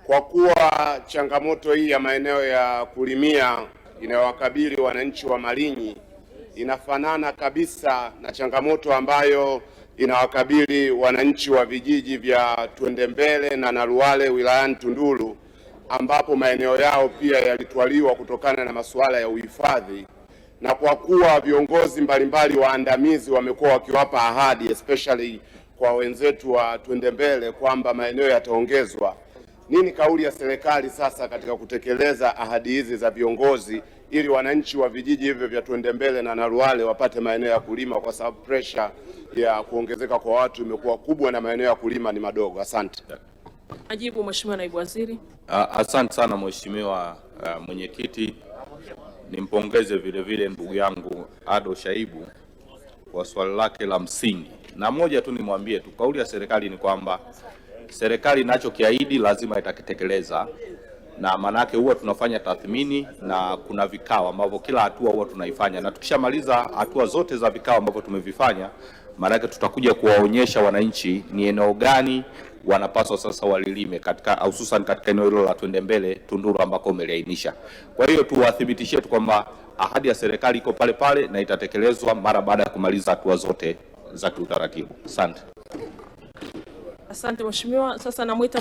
Kwa kuwa changamoto hii ya maeneo ya kulimia inayowakabili wananchi wa Malinyi inafanana kabisa na changamoto ambayo inawakabili wananchi wa vijiji vya Twendembele na Naluwale wilayani Tunduru, ambapo maeneo yao pia yalitwaliwa kutokana na masuala ya uhifadhi, na kwa kuwa viongozi mbalimbali waandamizi wamekuwa wakiwapa ahadi especially kwa wenzetu wa Twendembele kwamba maeneo yataongezwa, nini kauli ya serikali sasa katika kutekeleza ahadi hizi za viongozi ili wananchi wa vijiji hivyo vya Twendembele na Naluwale wapate maeneo ya kulima, kwa sababu pressure ya kuongezeka kwa watu imekuwa kubwa na maeneo ya kulima ni madogo? Asante. Majibu, Mheshimiwa Naibu Waziri. Asante sana Mheshimiwa Mwenyekiti. Nimpongeze vile vile ndugu yangu Ado Shaibu kwa swali lake la msingi, na moja tu nimwambie tu, kauli ya serikali ni kwamba serikali inachokiahidi lazima itakitekeleza, na manake huwa tunafanya tathmini na kuna vikao ambavyo kila hatua huwa tunaifanya, na tukishamaliza hatua zote za vikao ambavyo tumevifanya, manake tutakuja kuwaonyesha wananchi ni eneo gani wanapaswa sasa walilime katika hususan katika eneo hilo la Twendembele Tunduru ambako umeliainisha. Kwa hiyo tuwathibitishie tu kwamba ahadi ya serikali iko pale pale na itatekelezwa mara baada ya kumaliza hatua zote za kiutaratibu. Asante. Asante Mheshimiwa. Sasa namuita